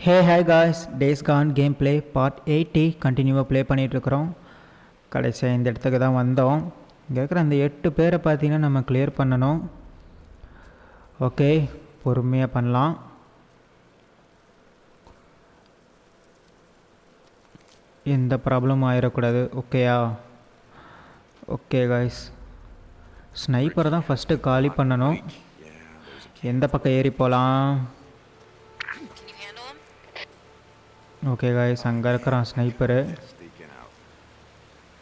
Hey hi guys, days Khan game play part 80 கண்டினியூவாக play பண்ணிகிட்ருக்குறோம். கடைசியாக இந்த இடத்துக்கு தான் வந்தோம். இங்கே இருக்கிற அந்த 8 பேரை பார்த்தீங்கன்னா நம்ம கிளியர் பண்ணணும். ஓகே, பொறுமையாக பண்ணலாம். எந்த ப்ராப்ளமும் ஆயிடக்கூடாது. ஓகேயா? ஓகே காய்ஸ், ஸ்னைப்பரை தான் ஃபஸ்ட்டு காலி பண்ணணும். எந்த பக்கம் ஏறி போகலாம்? ஓகே காய்ஸ், அங்கே இருக்கிறான் ஸ்னைப்பரு.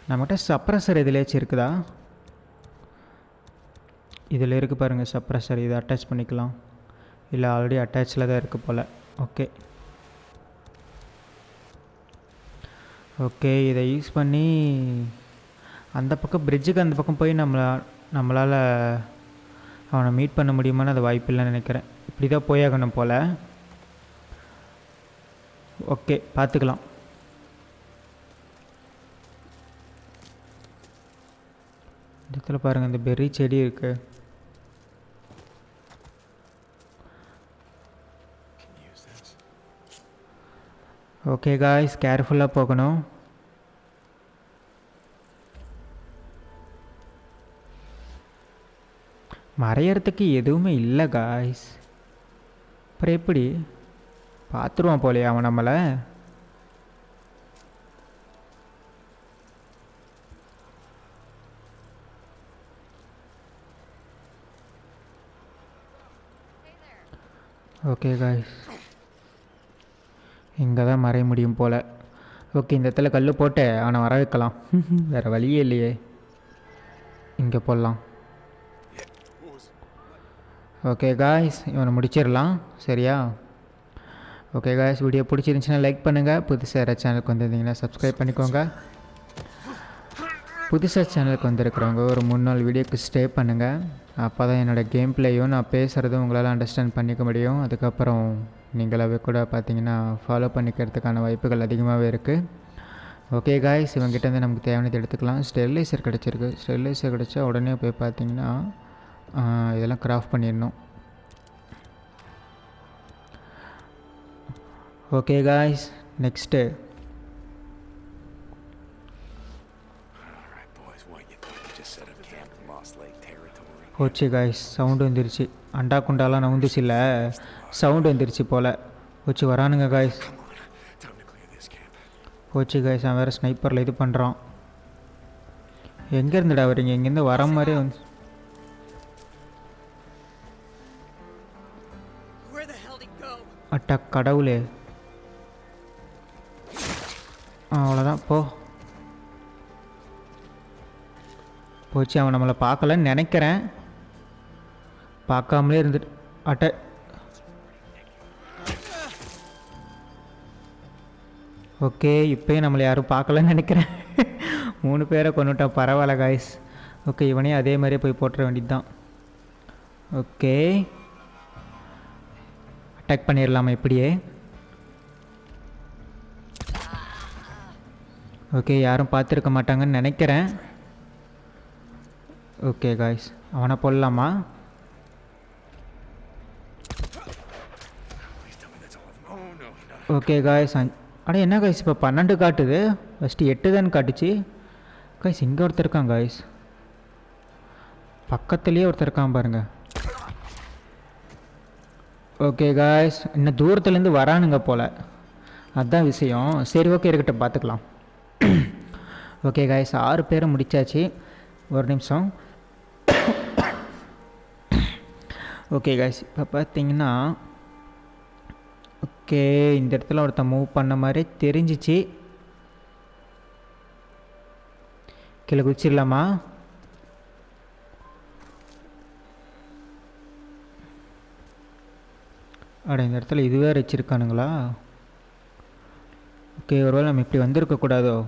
நம்மகிட்ட சப்ரஸர் எதுலேயாச்சும் இருக்குதா? இதில் இருக்குது பாருங்கள் சப்ரஸர். இதை அட்டாச் பண்ணிக்கலாம். இல்லை ஆல்ரெடி அட்டாச்சில் தான் இருக்குது போல். ஓகே ஓகே, இதை யூஸ் பண்ணி அந்த பக்கம் பிரிட்ஜுக்கு அந்த பக்கம் போய் நம்மளால் அவனை மீட் பண்ண முடியுமான்னு அது வாய்ப்பு இல்லைன்னு நினைக்கிறேன். இப்படி தான் போயாகணும் போல். ஓகே, பார்த்துக்கலாம். இந்த இடத்துல பாருங்கள், இந்த பெர்ரி செடி இருக்குது. ஓகே காய்ஸ், கேர்ஃபுல்லாக போகணும். மறையறதுக்கு எதுவுமே இல்லை காய்ஸ். அப்புறம் எப்படி பார்த்துருவான் போலே அவன் நம்மளை. ஓகே காய்ஸ், இங்கே தான் மறைய முடியும் போல். ஓகே, இந்த இடத்துல கல் போட்டு அவனை வர வைக்கலாம். வேறு வழியே இல்லையே. இங்கே போடலாம். ஓகே காய்ஸ், இவனை முடிச்சிடலாம். சரியா? ஓகே காய்ஸ், வீடியோ பிடிச்சிருந்துச்சின்னா லைக் பண்ணுங்கள். புதுசாக யாராவது சேனலுக்கு வந்திருந்தீங்கன்னா சப்ஸ்கிரைப் பண்ணிக்கோங்க. புதுசாக சேனலுக்கு வந்திருக்கிறவங்க ஒரு 3 நாள் வீடியோக்கு ஸ்டே பண்ணுங்கள். அப்போ தான் என்னோடய கேம் பிளேயும் நான் பேசுகிறதும் உங்களால் அண்டர்ஸ்டாண்ட் பண்ணிக்க முடியும். அதுக்கப்புறம் நீங்களாவே கூட பார்த்தீங்கன்னா ஃபாலோ பண்ணிக்கிறதுக்கான வாய்ப்புகள் அதிகமாகவே இருக்குது. ஓகே காய்ஸ், இவங்ககிட்டேருந்து நமக்கு தேவையானது எடுத்துக்கலாம். ஸ்டெர்லைசர் கிடச்சிருக்கு. ஸ்டெர்லைசர் கிடச்சா உடனே போய் பார்த்தீங்கன்னா இதெல்லாம் கிராஃப்ட் பண்ணிடணும். ஓகே காய்ஸ், நெக்ஸ்ட்டு போச்சு காய்ஸ். சவுண்டு வந்துருச்சு. அண்டா குண்டாலாம் நவுந்துச்சு இல்லை, சவுண்டு வந்துருச்சு போல். போச்சு, வரானுங்க காய்ஸ். போச்சு காய்ஸ், அவன் வேறு ஸ்னைப்பரில் இது பண்ணுறான். எங்கேருந்துடா வரீங்க? இங்கேருந்து வர மாதிரியே வந்து அட்டா கடவுளே. அவ்வளோதான், போச்சு. அவன் நம்மளை பார்க்கலன்னு நினைக்கிறேன். பார்க்காமலே இருந்துட்டு ஓகே, இப்போயும் நம்மளை யாரும் பார்க்கலன்னு நினைக்கிறேன். 3 பேரை கொண்டுட்டா. பரவாயில்ல காய்ஸ். ஓகே, இவனே அதே மாதிரியே போய் போட்டுற வேண்டியது தான். ஓகே, அட்டாக் பண்ணிடலாமா இப்படியே? ஓகே, யாரும் பார்த்துருக்க மாட்டாங்கன்னு நினைக்கிறேன். ஓகே காய்ஸ், அவனை போடலாமா? ஓகே காய்ஸ், அட என்ன காய்ஸ் இப்போ 12 காட்டுது? ஃபஸ்ட்டு 8 தான் காட்டுச்சு. காய்ஸ், இங்கே ஒருத்தர் இருக்கான் காய்ஸ். பக்கத்துலேயே ஒருத்தர் இருக்கான் பாருங்கள். ஓகே காய்ஸ், இன்னும் தூரத்துலேருந்து வரானுங்க போல். அதுதான் விஷயம். சரி, ஓகே இருக்கட்டும், பார்த்துக்கலாம். ஓகே காய்ஸ், 6 பேரை முடித்தாச்சு. ஒரு நிமிஷம். ஓகே காய்ஸ், இப்போ பார்த்தீங்கன்னா ஓகே, இந்த இடத்துல ஒருத்தன் மூவ் பண்ண மாதிரி தெரிஞ்சிச்சு. கீழே குதிச்சிடலாமா? அட, இந்த இடத்துல இது வேறு வச்சுருக்கானுங்களா? ஓகே, ஒருவேளை நம்ம இப்படி வந்திருக்கக்கூடாதோ?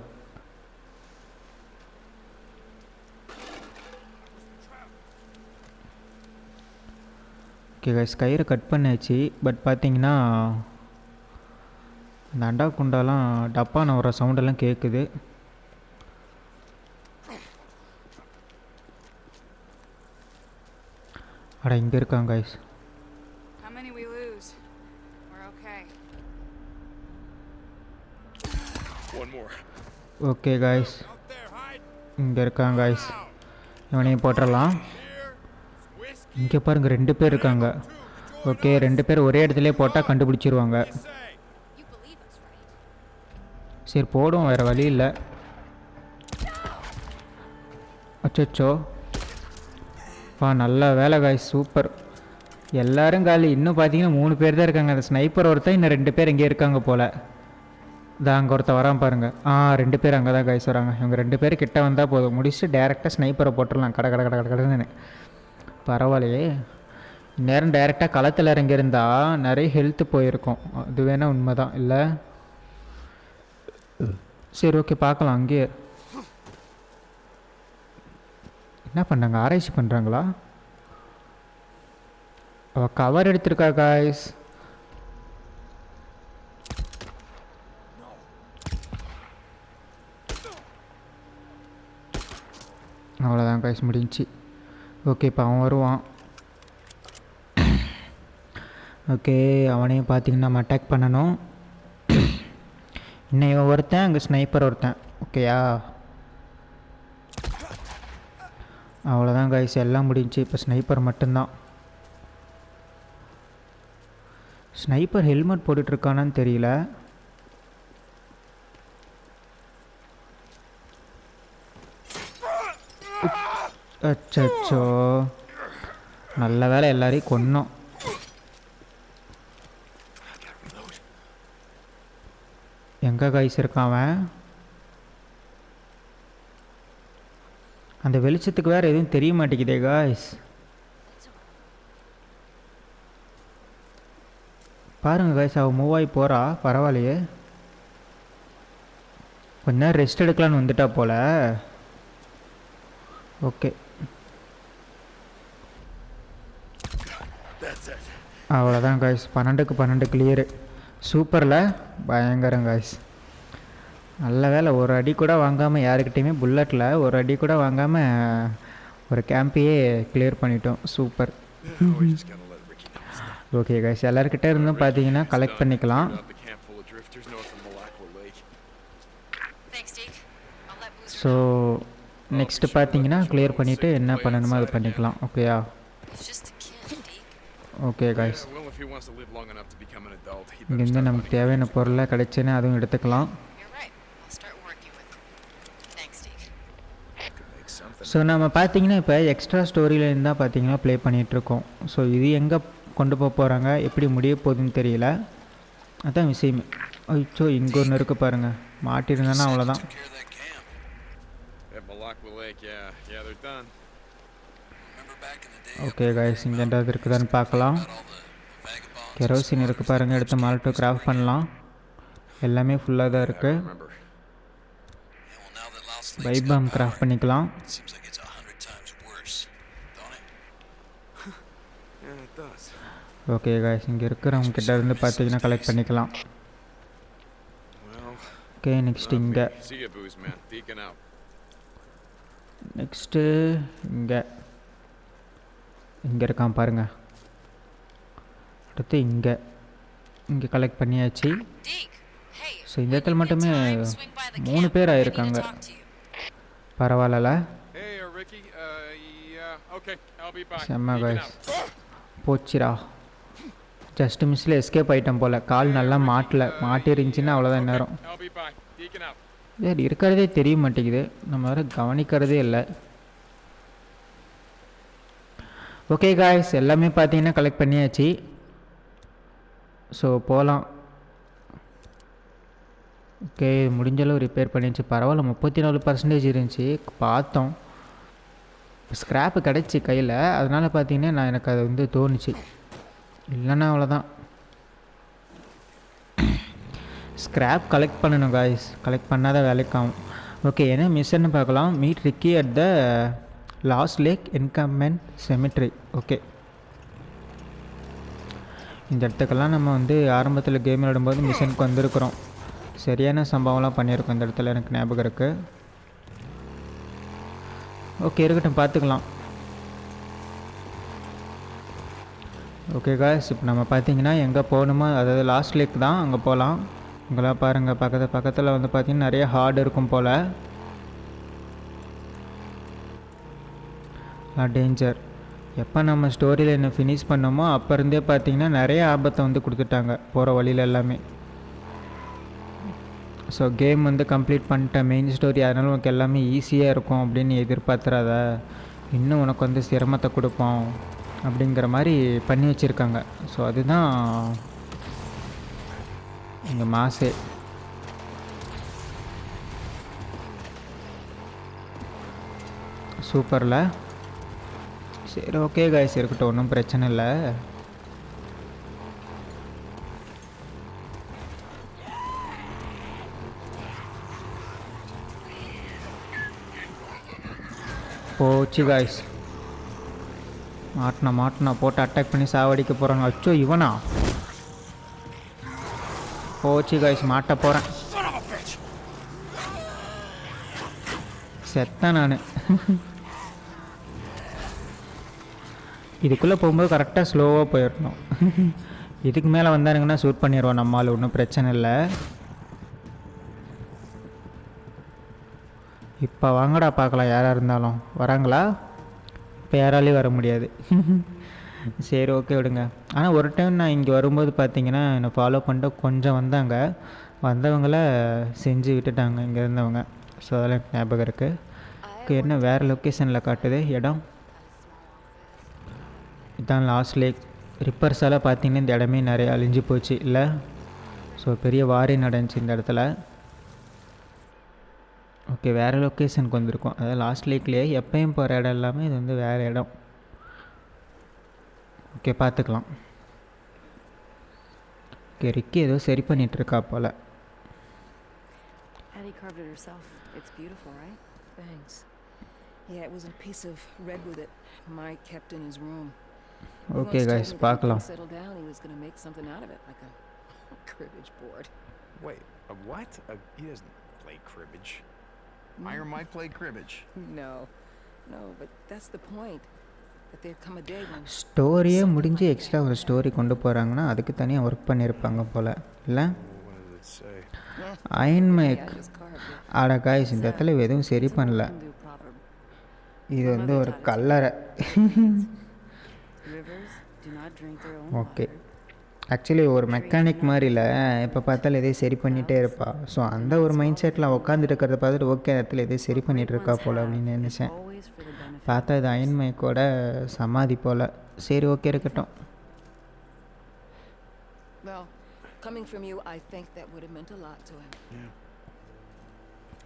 ஓகே கைஸ், கயிறை கட் பண்ணியாச்சு. பட் பார்த்தீங்கன்னா அந்த அண்டா குண்டாலாம் டப்பான வர சவுண்டெல்லாம் கேட்குது. அட, இங்கே இருக்காங்க கைஸ். ஓகே காய்ஸ், இங்கே இருக்காங்க காய்ஸ். இவனையும் போட்டுடலாம். இங்கே பாருங்கள் 2 பேர் இருக்காங்க. ஓகே, 2 பேர் ஒரே இடத்துல போட்டால் கண்டுபிடிச்சிருவாங்க. சரி போடும், வேறு வழி இல்லை. அச்சோ நல்ல வேலை காய்ஸ், சூப்பர். எல்லோரும் காலி. இன்னும் பார்த்தீங்கன்னா 3 பேர் தான் இருக்காங்க. அந்த ஸ்னைப்பர் ஒருத்தன், இன்னும் 2 பேர் இங்கே இருக்காங்க போல். இதான் அங்கே ஒருத்தர் வரான் பாருங்கள். 2 பேர் அங்கே தான் காய்ஸ் வராங்க. இவங்க 2 பேர் கிட்ட வந்தால் போதும், முடிச்சுட்டு டேரெக்டாக ஸ்னைப்பரை போட்டுடலாம். கடன்னு பரவாயில்லையே. நேரம் டைரெக்டாக களத்தில் இறங்கியிருந்தா நிறைய ஹெல்த்து போயிருக்கும். அது வேணால் உண்மை தான் இல்லை? சரி ஓகே, பார்க்கலாம். அங்கேயே என்ன பண்ணாங்க? ஆராய்ச்சி பண்ணுறாங்களா? அவள் கவர் எடுத்திருக்கா காய்ஸ். அவ்வளோதான் காய்ஸ், முடிஞ்சு. ஓகே, இப்போ அவன் வருவான். ஓகே, அவனையும் பார்த்தீங்கன்னா நம்ம அட்டாக் பண்ணணும். இன்னும் இவன் ஒருத்தன், அங்கே ஸ்னைப்பர் ஒருத்தன். ஓகேயா, அவ்வளோதான் காய்ஸ், எல்லாம் முடிஞ்சு. இப்போ ஸ்னைப்பர் மட்டும்தான். ஸ்னைப்பர் ஹெல்மெட் போட்டுட்ருக்கானான்னு தெரியல. அச்சோ, நல்ல வேலை எல்லாரையும் கொன்னோம். எங்கே காய்ஸ் இருக்கான் அவன்? அந்த வெளிச்சத்துக்கு வேறு எதுவும் தெரிய மாட்டேங்குதே காய்ஸ். பாருங்கள் காய்ஸ், அவள் மூவ் ஆகி போகிறா. பரவாயில்லையே, கொஞ்ச நேரம் ரெஸ்ட் எடுக்கலான்னு வந்துட்டா போல். ஓகே, அவ்வளோதான் காய்ஸ், 12க்கு 12 கிளியரு. சூப்பரில் பயங்கரம் காய்ஸ். நல்ல வேலை, ஒரு அடி கூட வாங்காமல், யாருக்கிட்டையுமே புல்லட்டில் ஒரு அடி கூட வாங்காமல் ஒரு கேம்பையே கிளியர் பண்ணிட்டோம். சூப்பர். ஓகே காய்ஸ், எல்லாருக்கிட்ட இருந்தும் பார்த்தீங்கன்னா கலெக்ட் பண்ணிக்கலாம். ஸோ நெக்ஸ்ட்டு பார்த்தீங்கன்னா கிளியர் பண்ணிவிட்டு என்ன பண்ணணுமோ அதை பண்ணிக்கலாம். ஓகேயா? ஓகே காய்ஸ், இங்கேருந்து நமக்கு தேவையான பொருளை கிடைச்சுன்னா அதுவும் எடுத்துக்கலாம். ஸோ நம்ம பார்த்தீங்கன்னா இப்போ எக்ஸ்ட்ரா ஸ்டோரியிலேருந்து தான் பார்த்தீங்கன்னா ப்ளே பண்ணிகிட்ருக்கோம். ஸோ இது எங்கே கொண்டு போக போகிறாங்க, எப்படி முடிய போகுதுன்னு தெரியல. அதான் விஷயமே. ஐயோ, இங்கே ஒன்று இருக்குது பாருங்கள். மாட்டிருந்தேன்னா அவ்வளோதான். ஓகே காய்ஸ், இங்கே ஏதாவது இருக்குதான்னு பார்க்கலாம். கெரோசின் இருக்குது பாருங்கள், எடுத்து மால்ட்டோ கிராஃப்ட் பண்ணலாம். எல்லாமே ஃபுல்லாக தான் இருக்குது. பைபாம் கிராஃப்ட் பண்ணிக்கலாம். ஓகே காய்ஸ், இங்கே இருக்கிறவங்க கிட்ட இருந்து பார்த்தீங்கன்னா கலெக்ட் பண்ணிக்கலாம். ஓகே, நெக்ஸ்ட் இங்கே, நெக்ஸ்ட்டு இங்கே இங்கே இருக்கான் பாருங்கள். அடுத்து இங்கே இங்கே கலெக்ட் பண்ணியாச்சு. ஸோ இந்த இடத்துல மட்டுமே 3 பேர் ஆகிருக்காங்க. பரவாயில்ல, செம்ம காய்ஸ். போச்சுரா, ஜஸ்ட் மிஸ்ஸில் எஸ்கேப் ஆகிட்டோம் போல். கால் நல்லா மாட்டிருந்துச்சின்னா அவ்வளோதான் நேரம். வேறு இருக்கிறதே தெரிய மாட்டேங்குது, நம்ம வேறு கவனிக்கிறதே இல்லை. ஓகே காய்ஸ், எல்லாமே பார்த்தீங்கன்னா கலெக்ட் பண்ணியாச்சு. ஸோ போகலாம். ஓகே, முடிஞ்சளவு ரிப்பேர் பண்ணிடுச்சு. பரவாயில்ல, 34% இருந்துச்சு பார்த்தோம். ஸ்க்ராப்பு கிடச்சி கையில், அதனால் பார்த்தீங்கன்னா எனக்கு அது வந்து தோணுச்சு. இல்லைன்னா அவ்வளோதான். ஸ்க்ராப் கலெக்ட் பண்ணணும் காய்ஸ், கலெக்ட் பண்ணாத வேலைக்காகும். ஓகே, என்ன மிஷன்னு பார்க்கலாம். Meet Ricky at the last lake encampment cemetery. Okay, இந்த இடத்துக்கெல்லாம் நம்ம வந்து ஆரம்பத்தில் கேம் விளையாடும்போது மிஷனுக்கு வந்திருக்கிறோம். சரியான சம்பவம்லாம் பண்ணியிருக்கோம் இந்த இடத்துல, எனக்கு ஞாபகம் இருக்குது. ஓகே, இருக்கட்டும், பார்த்துக்கலாம். ஓகே காய்ஸ், இப்போ நம்ம பார்த்தீங்கன்னா எங்கே போகணுமோ, அதாவது லாஸ்ட் லேக் தான், அங்கே போகலாம். இங்கெல்லாம் பாருங்கள், பக்கத்தில் வந்து பார்த்திங்கன்னா நிறைய ஹார்டு இருக்கும் போல். டேஞ்சர். எப்போ நம்ம ஸ்டோரியில் என்ன ஃபினிஷ் பண்ணோமோ அப்போ இருந்தே பார்த்திங்கன்னா நிறைய ஆபத்தை வந்து கொடுத்துட்டாங்க போகிற வழியில் எல்லாமே. ஸோ கேம் வந்து கம்ப்ளீட் பண்ணிட்டேன் மெயின் ஸ்டோரி, அதனால் உனக்கு எல்லாமே ஈஸியாக இருக்கும் அப்படின்னு எதிர்பார்த்துறாத, இன்னும் உனக்கு வந்து சிரமத்தை கொடுப்போம் அப்படிங்கிற மாதிரி பண்ணி வச்சுருக்காங்க. ஸோ அதுதான் இங்கே மாசே. சூப்பரில். சரி ஓகே காய்ஸ், இருக்கட்டும், ஒன்றும் பிரச்சனை இல்லை. போச்சு காய்ஸ். மாட்டினா போட்டு அட்டாக் பண்ணி சாவடிக்க போகிறாங்க. அச்சோ இவனா? போச்சு காய்ஸ், மாட்ட போகிறேன். செத்தேன் நான். இதுக்குள்ளே போகும்போது கரெக்டாக ஸ்லோவாக போயிடணும். இதுக்கு மேலே வந்தானுங்கன்னா ஷூட் பண்ணிடுவோம் நம்மளால், ஒன்றும் பிரச்சனை இல்லை. இப்போ வாங்கடா பார்க்கலாம், யாராக இருந்தாலும் வராங்களா? இப்போ யாராலையும் வர முடியாது. சரி ஓகே விடுங்க. ஆனால் ஒரு டைம் நான் இங்கே வரும்போது பார்த்தீங்கன்னா என்னை ஃபாலோ பண்ணிட்டு கொஞ்சம் வந்தவங்கள செஞ்சு விட்டுட்டாங்க இங்கே இருந்தவங்க. ஸோ அதெல்லாம் ஞாபகம் இருக்குது. என்ன வேறு லொக்கேஷனில் காட்டுது இடம். இதுதான் லாஸ்ட் லேக். ரிப்பர்ஸால் பார்த்தீங்கன்னா இந்த இடமே நிறைய அழிஞ்சு போச்சு இல்லை? ஸோ பெரிய வாரி நடந்துச்சு இந்த இடத்துல. ஓகே, வேறு லொக்கேஷனுக்கு வந்திருக்கோம். அதாவது லாஸ்ட் லேக்லேயே எப்பயும் போகிற இடம் எல்லாமே இது வந்து வேறு இடம். ஓகே பார்த்துக்கலாம். ஓகே, ரிக்கி ஏதோ சரி பண்ணிகிட்ருக்கா போல். Addie carved it herself. It's beautiful, right? Thanks. Yeah, it was a piece of redwood that Mike kept in his room. Okay guys, பார்க்கலாம். Settle down, he was going to make something out of it, like a cribbage board. Wait, a what? He doesn't play cribbage. Iron Mike played cribbage. No, but that's the point. That there'd come a day when ஸ்டோரியே முடிஞ்சு extra ஒரு story கொண்டு போகிறாங்கன்னா அதுக்கு தனியாக work பண்ணியிருப்பாங்க போல் இல்லை? Iron mic. ஆடா guys, இந்த இடத்துல எதுவும் சரி பண்ணல. இது வந்து ஒரு கல்லறை. ஓகே, ஆக்சுவலி ஒரு மெக்கானிக் மாதிரி இல்லை, இப்போ பார்த்தாலும் எதையும் சரி பண்ணிகிட்டே இருப்பா. ஸோ அந்த ஒரு மைண்ட் செட்டில் உட்காந்துட்டு இருக்கிறத பார்த்துட்டு ஓகே இடத்துல எதையும் சரி பண்ணிகிட்டு இருக்கா போல் அப்படின்னு நினச்சேன். பார்த்தா இது அயன் மைக்கோட சமாதி போல். சரி ஓகே இருக்கட்டும். Well, coming from you, I think that would have meant a lot to him.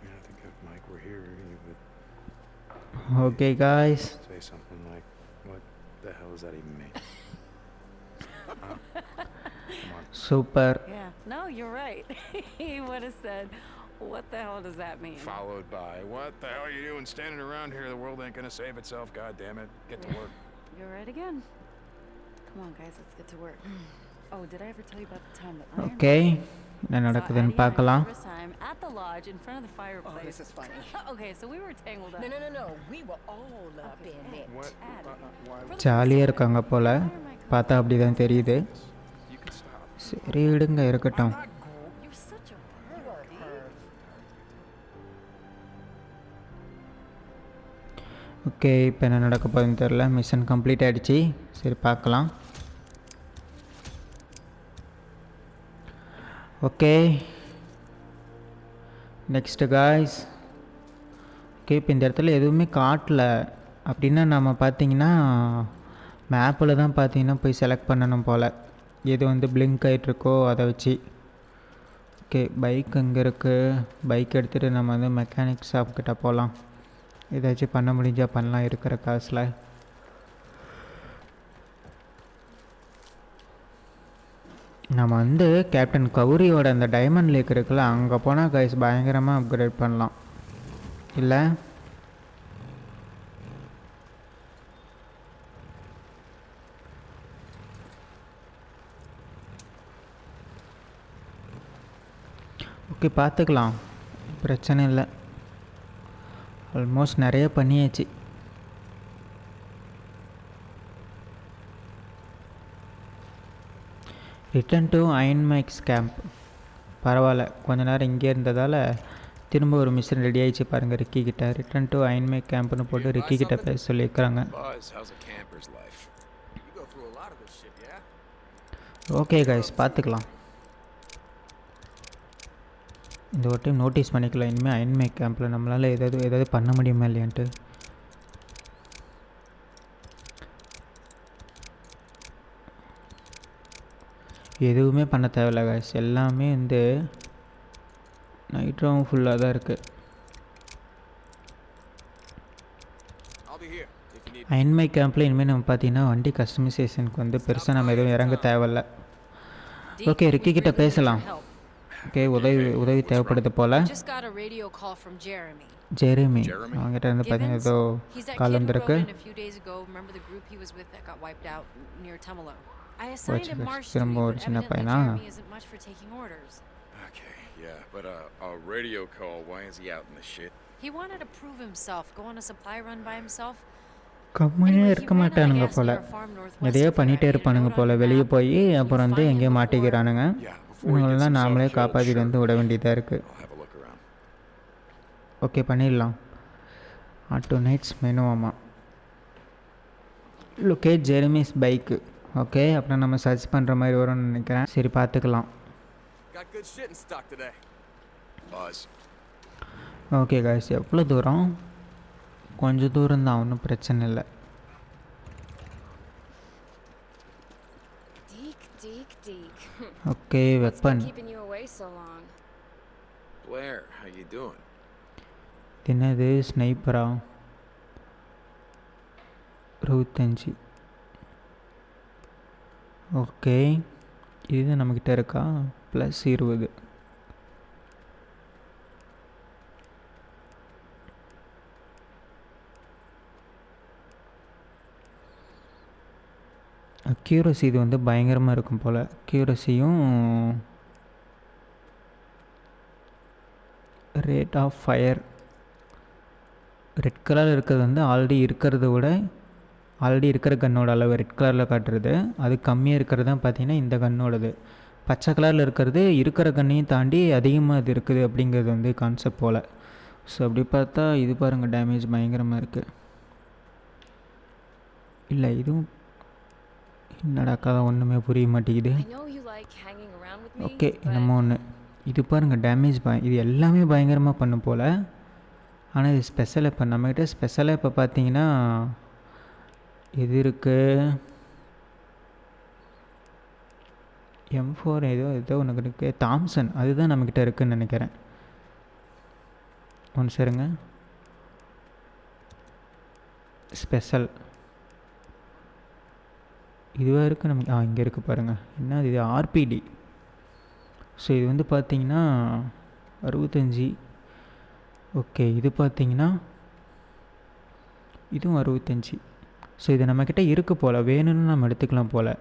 Yeah, I think if Mike were here, he would. Okay guys. Say something like, "What the hell does that even mean?" Come on. Super. Yeah, no, you're right. He would have said, "What the hell does that mean?" Followed by, "What the hell are you doing standing around here? The world ain't gonna save itself. God damn it, get to work." You're right again. Come on, guys, let's get to work. Oh, did I ever tell you about the time that Iron Okay, என்ன நடக்குதுன்னு பார்க்கலாம். At the lodge in front of the fireplace. Oh, this is funny. Okay, so we were tangled up. No. We were all up in it. What? Why? ஜாலியாக இருக்காங்க போல், பார்த்தா அப்படி தான் தெரியுது. You can stop. சரி விடுங்க, இருக்கட்டும். You're such a pervert. Okay, இப்போ என்ன நடக்க போகுதுன்னு தெரில. மிஷன் கம்ப்ளீட் ஆகிடுச்சி. சரி பார்க்கலாம். Okay, next guys. ஓகே, இப்போ இந்த இடத்துல எதுவுமே காட்டல அப்படின்னா நம்ம பார்த்தீங்கன்னா மேப்பில் தான் பார்த்தீங்கன்னா போய் செலக்ட் பண்ணணும் போல். எது வந்து பிளிங்க் ஆகிட்ருக்கோ அதை வச்சு. ஓகே, பைக் அங்கே இருக்குது. பைக் எடுத்துகிட்டு நம்ம வந்து மெக்கானிக் ஷாப் கிட்ட போகலாம். ஏதாச்சும் பண்ண முடிஞ்சால் பண்ணலாம் இருக்கிற காசில். நம்ம வந்து கேப்டன் கௌரியோட அந்த டைமண்ட் லேக் இருக்குல்ல, அங்கே போனால் கைஸ் பயங்கரமாக அப்கிரேட் பண்ணலாம் இல்லை? ஓகே பார்த்துக்கலாம், பிரச்சனை இல்லை. ஆல்மோஸ்ட் நிறைய பண்ணியாச்சு. Return to iron Mike's camp. பரவாயில்ல, கொஞ்ச நேரம் இங்கே இருந்ததால் திரும்ப ஒரு மிஷன் ரெடி ஆகிடுச்சு பாருங்கள். ரிக்கி கிட்ட ரிட்டர்ன் டு அயன்மே கேம்ப்னு போட்டு ரிக்கி கிட்ட பேச சொல்லியிருக்கிறாங்க. ஓகே கைஸ், பார்த்துக்கலாம். இந்த ஒரு டைம் நோட்டீஸ் பண்ணிக்கலாம். இனிமேல் அயன்மே கேம்பில் நம்மளால் ஏதாவது பண்ண முடியுமா இல்லையான்ட்டு. எதுவுமே பண்ண தேவையில்ல கைஸ், எல்லாமே வந்து நைட்ரும் ஃபுல்லாக தான் இருக்குது. அயன்மை கேம்பில் இனிமேல் நம்ம பார்த்தீங்கன்னா வண்டி கஸ்டமைசேஷனுக்கு வந்து பெருசாக நம்ம எதுவும் இறங்க தேவையில்ல. ஓகே, ரிக்கி கிட்ட பேசலாம். ஓகே, உதவி தேவைப்படுது போல். ஜெரமி அவங்ககிட்ட இருந்து பார்த்தீங்கன்னா ஏதோ கால் வந்திருக்கு. திரும்ப ஒரு சின்ன பையனா? Yeah, but a radio call, why is he out in the shit? He wanted to prove himself, go on a supply run by himself. கம்மியாக இருக்க மாட்டானுங்க போல், எதையோ பண்ணிகிட்டே இருப்பானுங்க போல். வெளியே போய் அப்புறம் வந்து எங்கேயோ மாட்டிக்கிறானுங்க. இவங்களெல்லாம் நாமளே காப்பாற்றிட்டு வந்து விட வேண்டியதாக இருக்குது. ஓகே, பண்ணிடலாம். ஆட்டோ நைட்ஸ் மெனுவாமா. Locate Jeremy's bike. ஓகே, அப்புறம் நம்ம சர்ச் பண்ணுற மாதிரி வரும்னு நினைக்கிறேன். சரி, பார்த்துக்கலாம். ஓகே காய்ஸ், எவ்வளோ தூரம்? கொஞ்சம் தூரம் தான், ஒன்றும் பிரச்சனை இல்லை. Okay, weapon. என்னது ஸ்னைப்பரா? 25. ஓகே, இது நம்மக்கிட்ட இருக்கா? ப்ளஸ் 20. அக்யூரசி இது வந்து பயங்கரமாக இருக்கும் போல். அக்யூரசியும் ரேட் ஆஃப் ஃபயர். ரெட் கலரில் இருக்கிறது வந்து ஆல்ரெடி இருக்கிற கன்னோட அளவு ரெட் கலரில் காட்டுறது. அது கம்மியாக இருக்கிறது தான் பார்த்தீங்கன்னா இந்த கன்னோடது. பச்சை கலரில் இருக்கிறது இருக்கிற கண்ணையும் தாண்டி அதிகமாக இது இருக்குது அப்படிங்கிறது வந்து கான்செப்ட் போல். ஸோ அப்படி பார்த்தா இது பாருங்கள், டேமேஜ் பயங்கரமாக இருக்குது. இல்லை, இதுவும் என்னடாக்கா ஒன்றுமே புரிய மாட்டேங்குது. ஓகே, என்னமோ ஒன்று. இது பாருங்கள், டேமேஜ் இது எல்லாமே பயங்கரமாக பண்ணும் போல். ஆனால் இது ஸ்பெஷல் இப்போ நம்மக்கிட்ட ஸ்பெஷலாக இப்போ பார்த்தீங்கன்னா எது இருக்குது? M4 ஏதோ ஒன்று இருக்குது. தாம்சன், அதுதான் நம்மக்கிட்ட இருக்குதுன்னு நினைக்கிறேன். ஒன்று சரிங்க, ஸ்பெஷல் இதுவாக இருக்குது நமக்கு. இங்கே இருக்குது பாருங்கள். என்ன இது? RPD. ஸோ இது வந்து பார்த்திங்கன்னா 65. ஓகே, இது பார்த்திங்கன்னா இதுவும் 65. ஸோ இது நம்மக்கிட்ட இருக்குது போல், வேணும்னு நம்ம எடுத்துக்கலாம் போல்.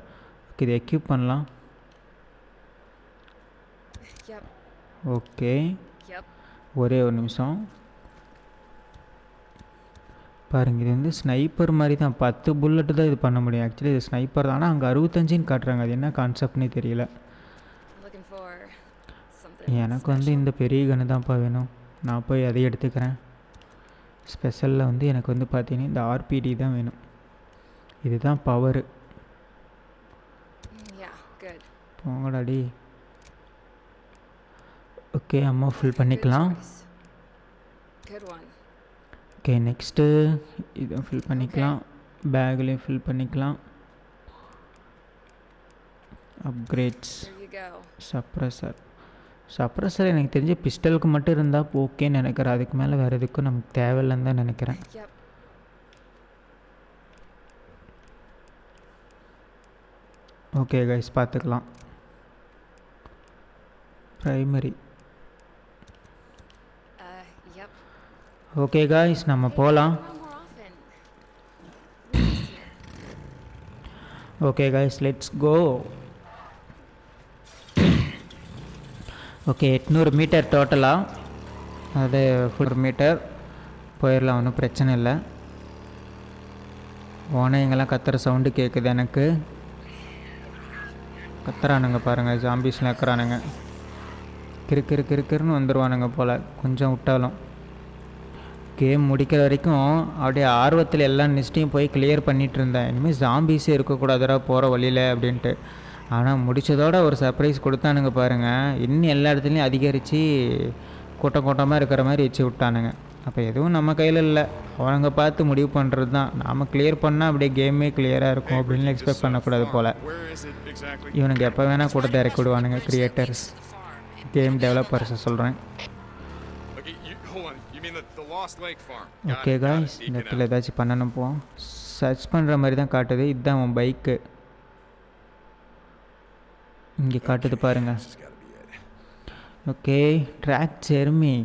ஓகே, இதை எக்யூப் பண்ணலாம். ஓகே, ஒரே ஒரு நிமிஷம் பாருங்கள். இது வந்து ஸ்னைப்பர் மாதிரி தான், 10 புல்லட்டு தான் இது பண்ண முடியும். ஆக்சுவலி இது ஸ்னைப்பர் தான், ஆனால் அங்கே 65ன்னு காட்டுறாங்க. அது என்ன கான்செப்ட்னே தெரியல. எனக்கு வந்து இந்த பெரிய கன்று தான்ப்பா வேணும். நான் போய் அதை எடுத்துக்கிறேன். ஸ்பெஷலில் வந்து எனக்கு வந்து பார்த்தீங்கன்னா இந்த RPD தான் வேணும். இதுதான் பவரு. போங்கடாடி. ஓகே, அம்மா ஃபில் பண்ணிக்கலாம். ஓகே, நெக்ஸ்ட்டு இதுவும் ஃபில் பண்ணிக்கலாம். பேக்லேயும் ஃபில் பண்ணிக்கலாம். அப்கிரேட்ஸ். சப்ரஸர் எனக்கு தெரிஞ்ச பிஸ்டலுக்கு மட்டும் இருந்தால் ஓகேன்னு நினைக்கிறேன். அதுக்கு மேலே வேறு எதுக்கும் நமக்கு தேவையில்லைன்னு தான் நினைக்கிறேன். ஓகே கைஸ், பார்த்துக்கலாம். ப்ரைமரி. ஓகே கைஸ், நம்ம போகலாம். Okay guys, let's go. Okay, 800 meter டோட்டலாக. அது ஃபுல் மீட்டர் போயிடலாம், ஒன்றும் பிரச்சனை இல்லை. ஓனைங்கெல்லாம் கத்துற சவுண்டு கேட்குது எனக்கு. கத்துறானுங்க பாருங்கள், ஜாம்பிஸ்லாம் இருக்கிறானுங்க. கிறுன்னு வந்துடுவானுங்க போல் கொஞ்சம் விட்டாலும். கேம் முடிக்கிற வரைக்கும் அப்படியே ஆர்வத்தில் எல்லா லிஸ்ட்டையும் போய் கிளியர் பண்ணிகிட்டு இருந்தேன். இனிமேல் ஜாம்பீஸே இருக்கக்கூடாதுடா போகிற வழியில் அப்படின்ட்டு. ஆனால் முடித்ததோட ஒரு சர்ப்ரைஸ் கொடுத்தானுங்க பாருங்கள். இன்னும் எல்லா இடத்துலையும் அதிகரித்து கூட்டமாக இருக்கிற மாதிரி வச்சு விட்டானுங்க. அப்போ எதுவும் நம்ம கையில் இல்லை, அவனுங்க பார்த்து முடிவு பண்ணுறது தான். நாம் கிளியர் பண்ணால் அப்படியே கேமே கிளியராக இருக்கும் அப்படின்னு எக்ஸ்பெக்ட் பண்ணக்கூடாது போல். இவனுக்கு எப்போ வேணால் கூட்டத்தை இறக்கி விடுவானுங்க. கிரியேட்டர்ஸ், கேம் டெவலப்பர்ஸை சொல்கிறேன். ஓகே காய்ஸ், இந்த இடத்துல ஏதாச்சும் பண்ணணும் போவோம். சர்ச் பண்ணுற மாதிரி தான் காட்டுது. இதுதான் உன் பைக்கு இங்கே காட்டுது பாருங்கள். Okay, track Jeremy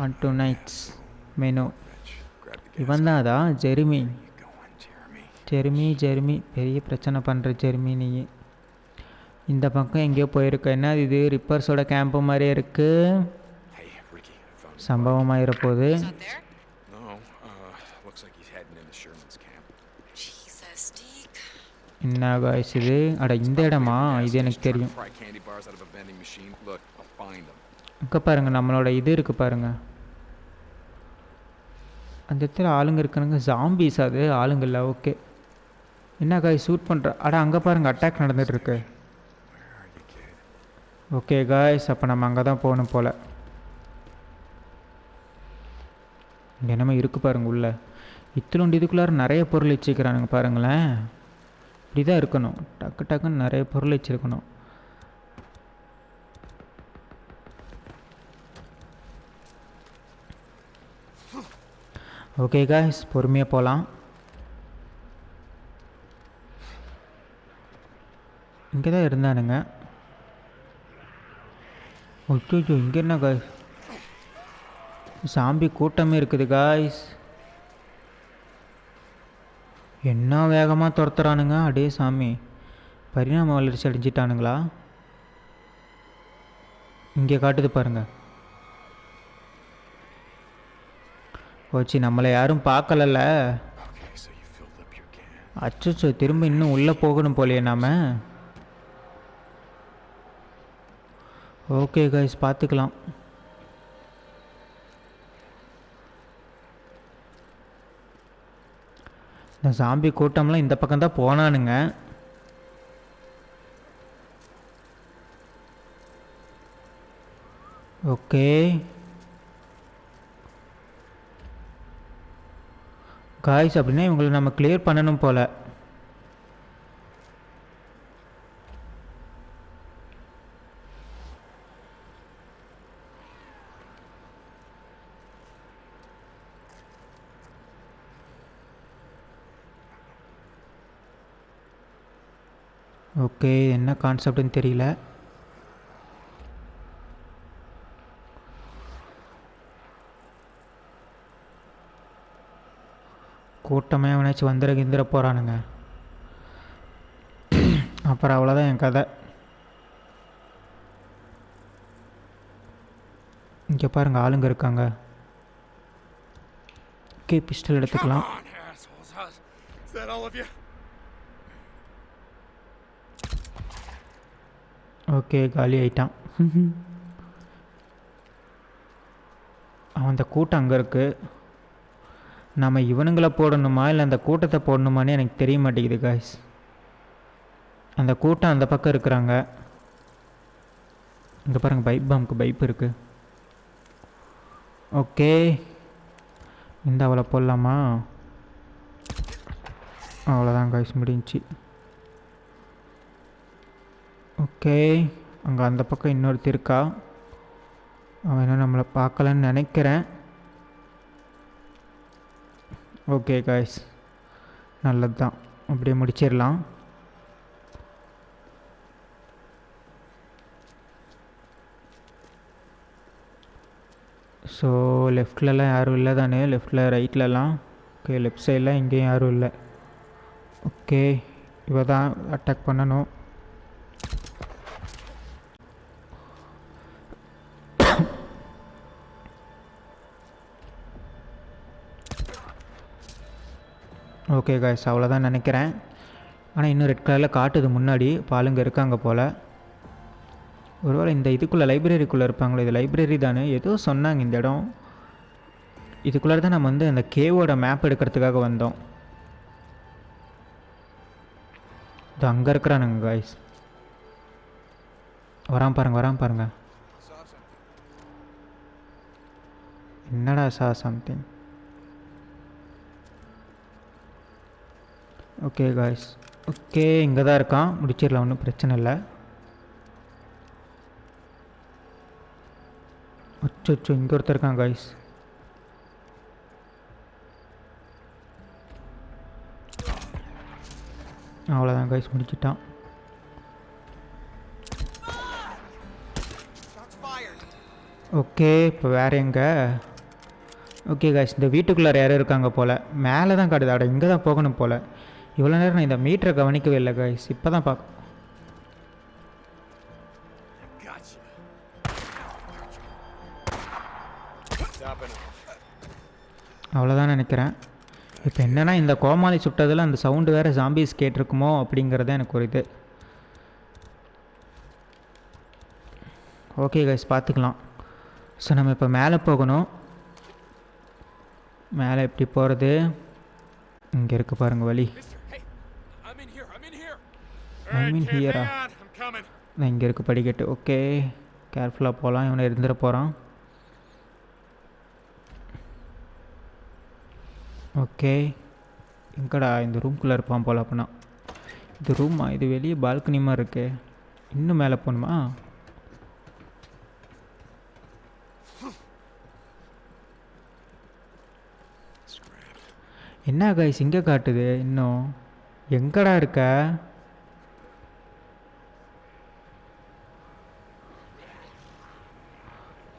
on two knights menu. இவன் தான் அதா ஜெர்மி. பெரிய பிரச்சனை பண்ணுற ஜெர்மி நீ. இந்த பக்கம் எங்கேயோ போயிருக்க. என்ன இது ரிப்பர்ஸோட கேம்ப்பு மாதிரியே இருக்குது. சம்பவமாக இருப்போது. என்ன காய்ஸ் இது? அட இந்த இடமா? இது எனக்கு தெரியும். அங்கே பாருங்க, நம்மளோட இது இருக்குது பாருங்க. அந்த இடத்துல ஆளுங்க இருக்கானுங்க. ஜாம்பீஸ் அது, ஆளுங்க இல்லை. ஓகே, என்ன காய்ஸ் ஷூட் பண்ணுற? அட அங்கே பாருங்கள், அட்டாக் நடந்துகிட்ருக்கு. ஓகே காய்ஸ், அப்போ நம்ம அங்கே தான் போகணும் போல். இங்கே என்னமோ இருக்குது பாருங்கள் உள்ள. இத்திலுண்டு இதுக்குள்ளார நிறைய பொருள் வச்சுக்கிறானுங்க பாருங்களேன். இப்படி தான் இருக்கணும், டக்குன்னு நிறைய பொருள் வச்சுருக்கணும். ஓகே காய்ஸ், பொறுமையாக போகலாம். இங்கே தான் இருந்தானுங்க. ஓகே, இங்கே என்ன காய்ஸ்? சாம்பி கூட்டமே இருக்குது காய்ஸ். என்ன வேகமாக துரத்துறானுங்க. அடே சாமி, பரிணாம வளர்ச்சி அடைஞ்சிட்டானுங்களா? இங்கே காட்டுது பாருங்கள். போச்சு, நம்மளை யாரும் பார்க்கலல்ல. அச்சோ, திரும்ப இன்னும் உள்ளே போகணும் போலையே நாம. ஓகே கைஸ், பார்த்துக்கலாம். இந்த சாம்பி கூட்டம்லாம் இந்த பக்கம் தான் போனானுங்க. ஓகே காய்ஸ், அப்படின்னா இவங்களை நம்ம கிளியர் பண்ணணும் போல். ஓகே, என்ன கான்செப்ட்னு தெரியல. கூட்டமே அவனாச்சும் கிந்திர போகிறானுங்க. அப்புறம் அவ்வளோதான் என் கதை. இங்கே பாருங்கள், ஆளுங்க இருக்காங்க. ஓகே, பிஸ்டல் எடுத்துக்கலாம். ஓகே, காலி ஆயிட்டான். அவன் அந்த கூட்டம் அங்கே இருக்குது. நம்ம இவனுங்களை போடணுமா இல்லை அந்த கூட்டத்தை போடணுமான்னு எனக்கு தெரிய மாட்டேங்குது காய்ஸ். அந்த கூட்டம் அந்த பக்கம் இருக்கிறாங்க. இங்கே பாருங்கள், பைப் பாம்புக்கு பைப் இருக்குது. ஓகே, இந்த அவளை போடலாமா? அவ்வளோதான் காய்ஸ், முடிஞ்சிச்சு. ஓகே, அங்கே அந்த பக்கம் இன்னொருத்தி இருக்கா. அவன் இன்னும் நம்மளை பார்க்கலன்னு நினைக்கிறேன். ஓகே காய்ஸ், நல்லது தான், அப்படியே முடிச்சிடலாம். ஸோ லெஃப்ட்லலாம் யாரும் இல்லை தானே? லெஃப்டில் ரைட்லலாம். ஓகே, லெஃப்ட் சைடில் இங்கேயும் யாரும் இல்லை. ஓகே, இவ தான் அட்டாக் பண்ணணும். ஓகே காய்ஸ், அவ்வளோதான் நினைக்கிறேன். ஆனால் இன்னும் ரெட் கலரில் காட்டுது முன்னாடி. பாலுங்க இருக்காங்க போல். ஒருவேளை இந்த இதுக்குள்ளே லைப்ரரிக்குள்ளே இருப்பாங்களோ, இது லைப்ரரி தானே ஏதோ சொன்னாங்க இந்த இடம். இதுக்குள்ளே தான் நம்ம வந்து அந்த கேவோட மேப் எடுக்கிறதுக்காக வந்தோம். இது அங்கே இருக்கிறானுங்க காய்ஸ். வரான் பாருங்க. என்னடா சா சம்திங். ஓகே காய்ஸ், ஓகே இங்கே தான் இருக்கான். முடிச்சிடலாம், ஒன்றும் பிரச்சனை இல்லை. அச்சோ இங்கே ஒருத்தர் இருக்கான் காய்ஸ். அவ்வளோதான் காய்ஸ், முடிச்சிட்டான். ஓகே இப்போ வேறு எங்கே? ஓகே காய்ஸ், இந்த வீட்டுக்குள்ளார யாரும் இருக்காங்க போல். மேலே தான் காட்டுது. அட இங்கே தான் போகணும் போல். இவ்வளோ நேரம் நான் இந்த மீட்டரை கவனிக்கவே இல்லை காய்ஸ், இப்போ தான் பார்க்க. அவ்வளோதான் நினைக்கிறேன். இப்போ என்னென்னா இந்த கோமாளி சுட்டதில் அந்த சவுண்டு வேறு ஜாம்பிஸ் கேட்டிருக்குமோ அப்படிங்கிறத எனக்கு ஒரு இது. ஓகே கைஸ், பார்த்துக்கலாம். ஸோ நம்ம இப்போ மேலே போகணும். மேலே எப்படி போகிறது? இங்கே இருக்குது பாருங்கள் வழி. ஐ மீன் ஹியரா? நான் இங்கே இருக்குது படிக்கட்டு. ஓகே கேர்ஃபுல்லாக போகலாம். இவனை இருந்துட போகிறான். ஓகே எங்கடா? இந்த ரூம்குள்ளே இருப்பான் போல். அப்படின்னா இது ரூமா? இது வெளியே பால்கனிமா இருக்கு. இன்னும் மேலே போகணுமா? என்ன கைஸ் இங்கே காட்டுது? இன்னும் எங்கடா இருக்க?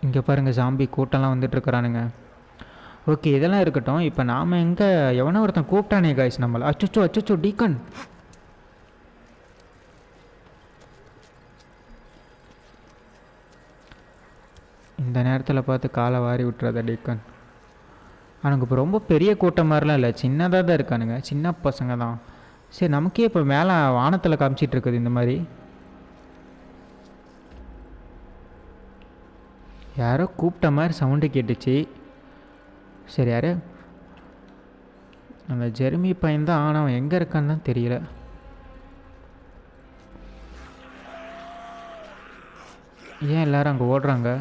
இங்கே பாருங்கள், ஜாம்பி கூட்டம்லாம் வந்துட்டுருக்குறானுங்க. ஓகே இதெல்லாம் இருக்கட்டும். இப்போ நாம் எங்கே? எவனோ ஒருத்தன் கூப்பிட்டானே காய்ஸ் நம்மளை. அச்சோ டீக்கன். இந்த நேரத்தில் பார்த்து காலை வாரி விட்டுறத டீக்கன். அவனுக்கு இப்போ ரொம்ப பெரிய கூட்டம் மாதிரிலாம் இல்லை, சின்னதாக தான் இருக்கானுங்க, சின்ன பசங்க தான். சரி நமக்கே இப்போ மேலே வானத்தில் காமிச்சிட்டு இருக்குது இந்த மாதிரி. யாரோ கூப்பிட்ட மாதிரி சவுண்டு கேட்டுச்சு. சரி யார்? அந்த ஜெர்மி பையன் தான். ஆனால் அவன் எங்கே இருக்கான்னு தான் தெரியல. ஏன் எல்லாரும் அங்கே ஓடுறாங்க?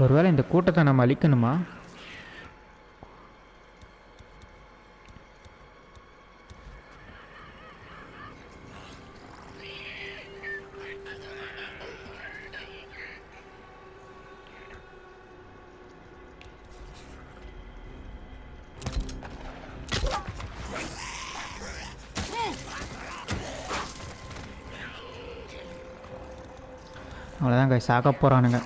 ஒருவேளை இந்த கூட்டத்தை நம்ம அழிக்கணுமா? அவ்வளோதான் கை சாக்க போகிறானுங்க.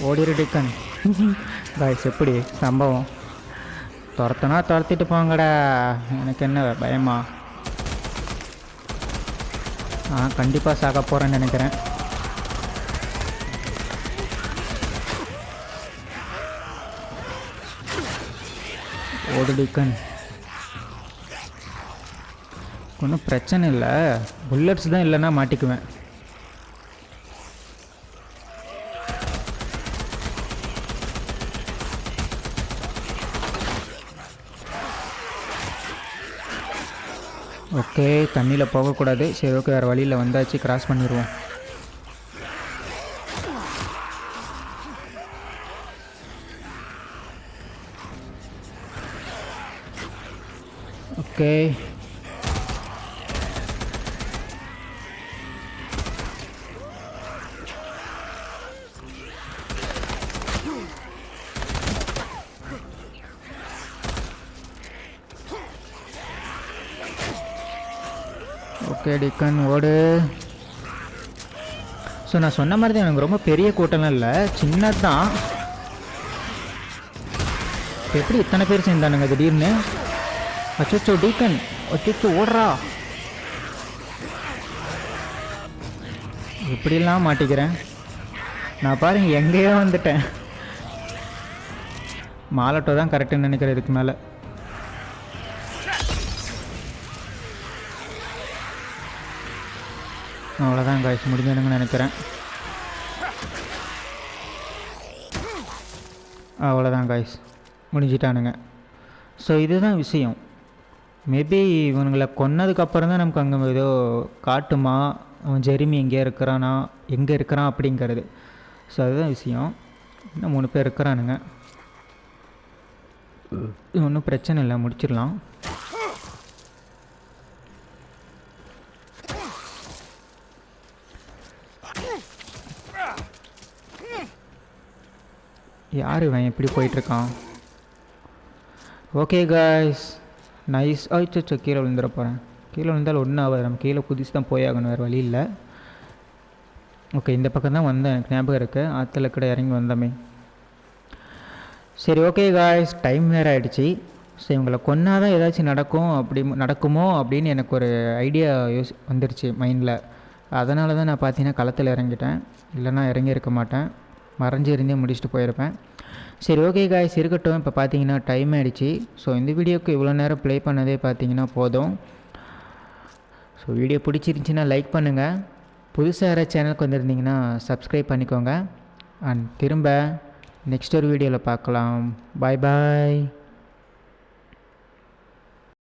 ஓடிரு டிக்கன். காய்ஸ் எப்படி சம்பவம்? துரத்துனா துரத்திட்டு போங்கடா, எனக்கு என்ன பயமா? கண்டிப்பாக சாக்க போகிறேன்னு நினைக்கிறேன். ஓடு டிக்கன். ஒன்றும் பிரச்சனை இல்லை, புல்லட்ஸ் தான் இல்லைன்னா மாட்டிக்குவேன். ஓகே தண்ணியில் போகக்கூடாது. சரி ஓகே, வேறு வழியில் வந்தாச்சு, கிராஸ் பண்ணிடுவோம். ஓகே ஓகே டிக்கன் ஓடு. ஸோ நான் சொன்ன மாதிரி தான், எனக்கு ரொம்ப பெரிய கூட்டம்லாம் இல்லை, சின்னது தான். எப்படி இத்தனை பேர் சேர்ந்தானுங்க திடீர்னு? அச்சோ டீக்கன், அச்சோ ஓடுறா. இப்படிலாம் மாட்டிக்கிறேன் நான். பாருங்க எங்கேயோ வந்துட்டேன். மாலட்டோ தான் கரெக்டுன்னு நினைக்கிறேன் இதுக்கு மேலே. அவ்வளோதான் காய்ஸ், முடிஞ்சதுங்கன்னு நினைக்கிறேன். அவ்வளோதான் காய்ஸ், முடிஞ்சிட்டானுங்க. ஸோ இதுதான் விஷயம். மேபி இவனுங்களை கொன்னதுக்கப்புறம் தான் நமக்கு அங்கே ஏதோ காட்டுமா அவன் ஜெரிமி எங்கே இருக்கிறான் அப்படிங்கிறது. ஸோ அதுதான் விஷயம். இன்னும் 3 பேர் இருக்கிறானுங்க. ஒன்றும் பிரச்சனை இல்லை, முடிச்சிடலாம். யார் இவன் எப்படி போயிட்டுருக்கான்? Okay guys, nice. ஆயிடுச்சோ, கீழே விழுந்துட போகிறேன். கீழே விழுந்தாலும் ஒன்றும் ஆகாது, நம்ம கீழே குதிச்சு தான் போயாகணும், வேறு வழி இல்லை. ஓகே, இந்த பக்கம் தான் வந்தேன், எனக்கு ஞாபகம் இருக்குது. ஆற்றுல கூட இறங்கி வந்தோமே. சரி ஓகே காய்ஸ், டைம் வேறு ஆகிடுச்சி. ஸோ இவங்களை கொன்னா தான் ஏதாச்சும் நடக்குமோ அப்படின்னு எனக்கு ஒரு ஐடியா வந்துருச்சு மைண்டில். அதனால தான் நான் பார்த்தீங்கன்னா களத்தில் இறங்கிட்டேன். இல்லைனா இறங்கியிருக்க மாட்டேன், மறைஞ்சு இருந்தே முடிச்சுட்டு போயிருப்பேன். சரி ஓகே காய்ஸ், இருக்கட்டும். இப்போ பார்த்தீங்கன்னா டைம் ஆகிடுச்சி. ஸோ இந்த வீடியோக்கு இவ்வளோ நேரம் ப்ளே பண்ணதே பார்த்தீங்கன்னா போதும். ஸோ வீடியோ பிடிச்சிருந்துச்சின்னா லைக் பண்ணுங்கள். புதுசாக யாராவது சேனலுக்கு வந்திருந்தீங்கன்னா சப்ஸ்கிரைப் பண்ணிக்கோங்க. அண்ட் திரும்ப நெக்ஸ்ட் ஒரு வீடியோவில் பார்க்கலாம். பாய் பாய்.